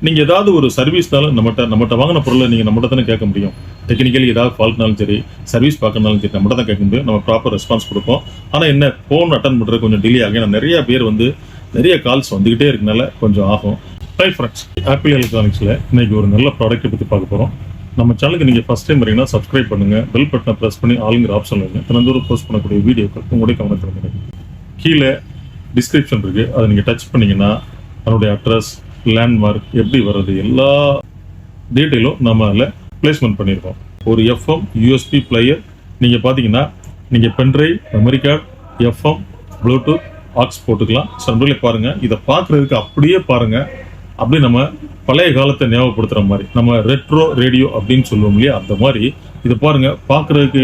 நீங்கள் ஏதாவது ஒரு சர்வீஸ்னாலும் நம்மகிட்ட வாங்கின பொருளை நீங்கள் நம்மகிட்ட தானே கேட்க முடியும். டெக்னிக்கலி ஏதாவது ஃபால்ட்னாலும் சரி, சர்வீஸ் பார்க்கறனாலும் சரி, நம்மகிட்ட தான் கேட்க முடியும். நம்ம ப்ராப்பர் ரெஸ்பான்ஸ் கொடுப்போம். ஆனால் என்ன, ஃபோன் அட்டன் பண்ணுறது கொஞ்சம் டிலே ஆகும். ஏன்னா நிறைய பேர் நிறைய கால்ஸ் வந்துக்கிட்டே இருக்கனால கொஞ்சம் ஆகும். ஹாய் ஃப்ரெண்ட்ஸ், ஆப்பிள் எலக்ட்ரானிக்ஸில் இன்னைக்கு ஒரு நல்ல ப்ராடக்ட்டை பற்றி பார்க்க போகிறோம். நம்ம சேனலுக்கு நீங்கள் ஃபஸ்ட் டைம் வரீங்கன்னா சப்ஸ்கிரைப் பண்ணுங்கள், பெல் பட்டனை ப்ரெஸ் பண்ணி ஆளுங்கிற ஆப்ஷன் வைங்க. தினந்தோறும் போஸ்ட் பண்ணக்கூடிய வீடியோக்கள் உங்களுடைய கவனத்தில் கிடைக்கும். கீழே டிஸ்கிரிப்ஷன் இருக்குது, அதை நீங்கள் டச் பண்ணிங்கன்னா அதனுடைய அட்ரஸ், லேண்ட்மார்க், எப்படி வர்றது, எல்லா டீட்டெயிலும் நம்ம அதில் பிளேஸ்மெண்ட் பண்ணியிருக்கோம். ஒரு எஃப்எம் யூஎஸ்பி பிளேயர் நீங்கள் பார்த்தீங்கன்னா நீங்கள் pendrive, memory card, FM, Bluetooth, aux போட்டுக்கலாம். சண்டே பாருங்கள், இதை பார்க்குறதுக்கு அப்படியே பாருங்கள், அப்படியே நம்ம பழைய காலத்தை ஞாபகப்படுத்துகிற மாதிரி, நம்ம ரெட்ரோ ரேடியோ அப்படின்னு சொல்லுவோம் இல்லையா, அந்த மாதிரி இதை பாருங்கள். பார்க்குறதுக்கு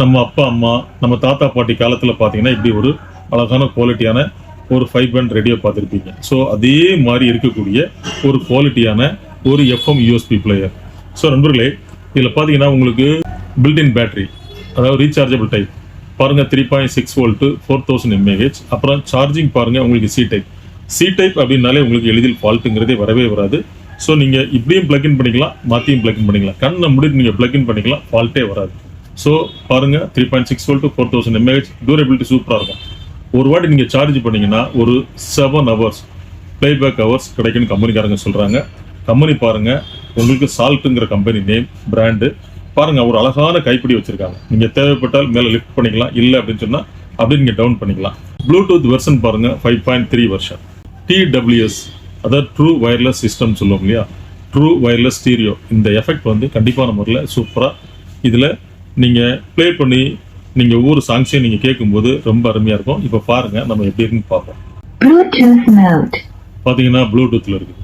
நம்ம அப்பா அம்மா, நம்ம தாத்தா பாட்டி காலத்தில் பார்த்தீங்கன்னா இப்படி ஒரு அழகான குவாலிட்டியான ஒரு 5 பேண்ட் ரேடியோ பார்த்துருப்பீங்க. ஸோ அதே மாதிரி இருக்கக்கூடிய ஒரு குவாலிட்டியான ஒரு எஃப்எம் யூஎஸ்பி பிளேயர். ஸோ நண்பர்களே, இதில் பார்த்தீங்கன்னா உங்களுக்கு பில்டின் பேட்டரி, அதாவது ரீசார்ஜபிள் டைப் பாருங்கள், 3.6 வோல்ட் 4000 mAh. அப்புறம் சார்ஜிங் பாருங்கள், உங்களுக்கு சி டைப் அப்படின்னாலே உங்களுக்கு எளிதில் ஃபால்ட்டுங்கிறதே வரவே வராது. ஸோ நீங்கள் இப்படியும் பிளக்இன் பண்ணிக்கலாம், மாற்றியும் பிளக்இன் பண்ணிக்கலாம். கண்ணை முடிட்டு நீங்கள் பிளக்இன் பண்ணிக்கலாம், ஃபால்ட்டே வராது. ஸோ பாருங்கள், 3.6 வோல்ட் 4000 mAh, டியூரபிலிட்டி சூப்பராக இருக்கும். ஒரு வாட்டி நீங்கள் சார்ஜ் பண்ணீங்கன்னா ஒரு 7 hours பிளேபேக் ஹவர்ஸ் கிடைக்குன்னு கம்பெனிக்காரங்க சொல்கிறாங்க. கம்பெனி பாருங்கள், உங்களுக்கு சால்ட்டுங்கிற கம்பெனி நேம், பிராண்டு பாருங்கள். ஒரு அழகான கைப்பிடி வச்சுருக்காங்க. நீங்கள் தேவைப்பட்டால் மேலே லிஃப்ட் பண்ணிக்கலாம், இல்லை அப்படின்னு சொன்னால் அப்படியே நீங்கள் டவுன் பண்ணிக்கலாம். ப்ளூடூத் வெர்ஷன் பாருங்கள், 5.3 வெர்ஷன். TWS, அதாவது ட்ரூ வயர்லெஸ் சிஸ்டம் சொல்லுவோம் இல்லையா, ட்ரூ வயர்லெஸ் ஸ்டீரியோ. இந்த எஃபெக்ட் கண்டிப்பான முறையில் சூப்பராக இதில் நீங்கள் ப்ளே பண்ணி நீங்கள் ஒவ்வொரு சாங்ஸையும் நீங்கள் கேட்கும்போது ரொம்ப அருமையாக இருக்கும். இப்போ பாருங்கள், நம்ம எப்படி இருக்குன்னு பார்ப்போம். பார்த்தீங்கன்னா ப்ளூடூத்தில் இருக்குது.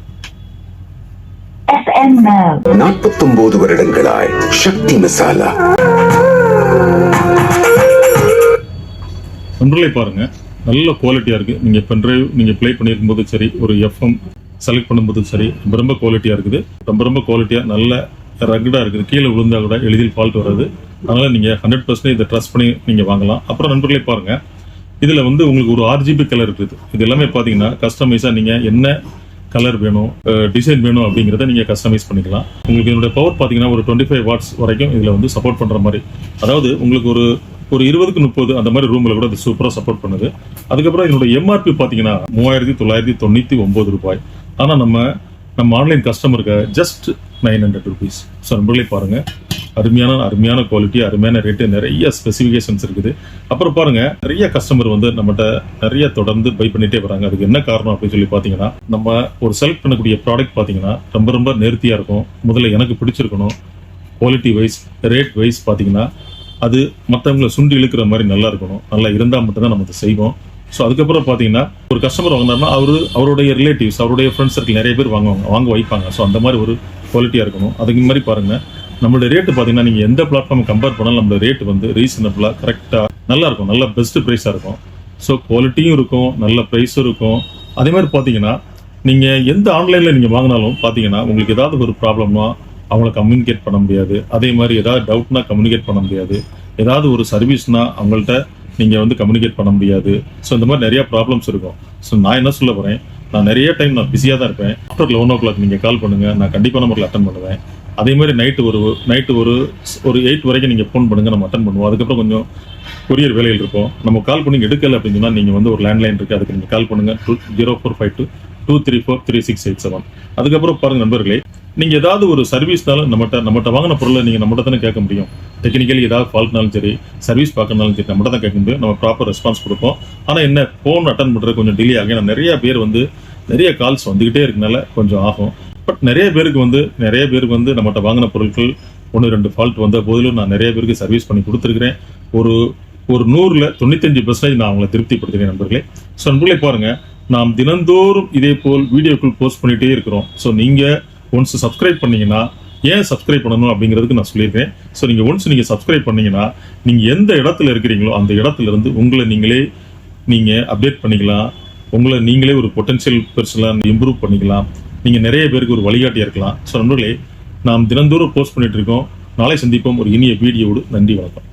49 வருடங்களாய் சக்தி மசாலா. நண்பர்களே பாருங்கள், நல்ல குவாலிட்டியாக இருக்குது. நீங்கள் பென்ட்ரைவ் நீங்கள் ப்ளே பண்ணியிருக்கும் போது சரி, ஒரு எஃப்எம் செலக்ட் பண்ணும்போது சரி, ரொம்ப குவாலிட்டியாக இருக்குது. ரொம்ப குவாலிட்டியாக நல்ல ரகடாக இருக்குது. கீழே விழுந்தா கூட எளிதில் ஃபால்ட் வராது. அதனால் நீங்கள் 100% இதை ட்ரஸ்ட் பண்ணி நீங்கள் வாங்கலாம். அப்புறம் நண்பர்களே பாருங்கள், இதில் உங்களுக்கு ஒரு RGB கலர் இருக்குது. இது எல்லாமே பார்த்தீங்கன்னா கஸ்டமைஸாக நீங்கள் என்ன கலர் வேணும், டிசைன் வேணும் அப்படிங்கிறத நீங்கள் கஸ்டமைஸ் பண்ணிக்கலாம். உங்களுக்கு இதனுடைய பவர் பார்த்தீங்கன்னா ஒரு 25 watts வரைக்கும் இதில் சப்போர்ட் பண்ணுற மாதிரி. அதாவது உங்களுக்கு ஒரு 20க்கு 30 அந்த மாதிரி ரூமில் கூட இது சூப்பராக சப்போர்ட் பண்ணுது. அதுக்கப்புறம் இதனுடைய MRP பார்த்தீங்கன்னா 3999 ரூபாய். ஆனால் நம்ம ஆன்லைன் கஸ்டமருக்கு ஜஸ்ட் 900 rupees. ஸோ நண்பர்களே பாருங்கள், அருமையான குவாலிட்டி, அருமையான ரேட்டு, நிறைய ஸ்பெசிஃபிகேஷன்ஸ் இருக்குது. அப்புறம் பாருங்கள், நிறைய கஸ்டமர் நம்மகிட்ட நிறைய தொடர்ந்து பை பண்ணிகிட்டே வராங்க. அதுக்கு என்ன காரணம் அப்படின்னு சொல்லி பார்த்தீங்கன்னா, நம்ம ஒரு செலக்ட் பண்ணக்கூடிய ப்ராடக்ட் பார்த்தீங்கன்னா ரொம்ப நேர்த்தியாக இருக்கும். முதல்ல எனக்கு பிடிச்சிருக்கணும். குவாலிட்டி வைஸ், ரேட் வைஸ் பார்த்தீங்கன்னா அது மற்றவங்களை சுண்டி இழுக்கிற மாதிரி நல்லா இருக்கணும். நல்லா இருந்தால் மட்டும்தான் நம்ம அதை செய்வோம். ஸோ அதுக்கப்புறம் பார்த்தீங்கன்னா, ஒரு கஸ்டமர் வாங்கினார்னா அவருடைய ரிலேட்டிவ்ஸ், அவருடைய ஃப்ரெண்ட்ஸ் சர்க்கிள் நிறைய பேர் வாங்க வைப்பாங்க. ஸோ அந்த மாதிரி ஒரு குவாலிட்டியாக இருக்கணும். அதுக்கு மாதிரி பாருங்கள், நம்மளோட ரேட்டு பார்த்தீங்கன்னா நீங்கள் எந்த பிளாட்ஃபார்ம் கம்பேர் பண்ணாலும் நம்மளோட ரேட்டு ரீசனபிளாக கரெக்டாக நல்லா இருக்கும். நல்ல பெஸ்ட் ப்ரைஸாக இருக்கும். ஸோ குவாலிட்டியும் இருக்கும், நல்ல ப்ரைஸும் இருக்கும். அதே மாதிரி பார்த்தீங்கன்னா, நீங்கள் எந்த ஆன்லைனில் நீங்கள் வாங்கினாலும் பார்த்தீங்கன்னா உங்களுக்கு ஏதாவது ஒரு ப்ராப்ளம்னா அவங்கள கம்யூனிகேட் பண்ண முடியாது. அதே மாதிரி ஏதாவது டவுட்னா கம்யூனிகேட் பண்ண முடியாது. ஏதாவது ஒரு சர்வீஸ்னா அவங்கள்ட்ட நீங்கள் கம்யூனிகேட் பண்ண முடியாது. ஸோ இந்த மாதிரி நிறையா ப்ராப்ளம்ஸ் இருக்கும். ஸோ நான் என்ன சொல்ல போகிறேன், நான் நிறைய டைம் பிஸியாக தான் இருப்பேன். ஆஃப்டர் 11 o'clock நீங்கள் கால் பண்ணுங்கள், நான் கண்டிப்பான முறையில் அட்டன் பண்ணுவேன். அதே மாதிரி நைட்டு ஒரு 8 வரைக்கும் நீங்கள் ஃபோன் பண்ணுங்கள், நம்ம அட்டன் பண்ணுவோம். அதுக்கப்புறம் கொஞ்சம் கொரியர் வேலையில் இருக்கும். நம்ம கால் பண்ணி எடுக்கலை அப்படின்னு சொன்னால் நீங்கள் ஒரு லேண்ட்லைன் இருக்குது, அதுக்கு நீங்கள் கால் பண்ணுங்கள், 0452-234-3687. அதுக்கப்புறம் பாருங்கள் நண்பர்களே, நீங்கள் ஏதாவது ஒரு சர்வீஸ்னாலும் நம்மகிட்ட வாங்கின பொருளை நீங்கள் நம்மகிட்ட தானே கேட்க முடியும். டெக்னிக்கலி ஏதாவது ஃபால்ட்னாலும் சரி, சர்வீஸ் பார்க்கறனாலும் சரி, நம்மகிட்ட தான் கேட்க முடியும். நம்ம ப்ராப்பர் ரெஸ்பான்ஸ் கொடுப்போம். ஆனால் என்ன, ஃபோன் அட்டன் பண்ணுறது கொஞ்சம் டிலே ஆகும். ஏன்னா நிறைய பேர் நிறைய கால்ஸ் வந்துக்கிட்டே இருக்கனால கொஞ்சம் ஆகும். பட் நிறைய பேருக்கு நம்மகிட்ட வாங்கின பொருட்கள் 1-2 ஃபால்ட் வந்த போதிலும் நான் நிறைய பேருக்கு சர்வீஸ் பண்ணி கொடுத்துருக்கிறேன். ஒரு 100ல் 95% நான் அவங்களை திருப்திப்படுத்துகிறேன் நண்பர்களே. ஸோ நண்பர்களே பாருங்கள், நாம் தினந்தோறும் இதே போல் வீடியோக்கள் போஸ்ட் பண்ணிகிட்டே இருக்கிறோம். ஸோ நீங்கள் ஒன்ஸ் சப்ஸ்கிரைப் பண்ணீங்கன்னா, ஏன் சப்ஸ்கிரைப் பண்ணணும் அப்படிங்கிறதுக்கு நான் சொல்லியிருக்கேன். ஸோ நீங்கள் ஒன்ஸ் நீங்கள் சப்ஸ்கிரைப் பண்ணீங்கன்னா, நீங்கள் எந்த இடத்துல இருக்கிறீங்களோ அந்த இடத்துல இருந்து உங்களை நீங்கள் அப்டேட் பண்ணிக்கலாம். உங்களை நீங்களே ஒரு பொட்டன்ஷியல் பர்சனாக இம்ப்ரூவ் பண்ணிக்கலாம். நீங்கள் நிறைய பேருக்கு ஒரு வழிகாட்டியாக இருக்கலாம். ஸோ நண்பர்களே, நாம் தினந்தோறும் போஸ்ட் பண்ணிட்டு இருக்கோம். நாளை சந்திப்போம் ஒரு இனிய வீடியோவோடு. நன்றி, வணக்கம்.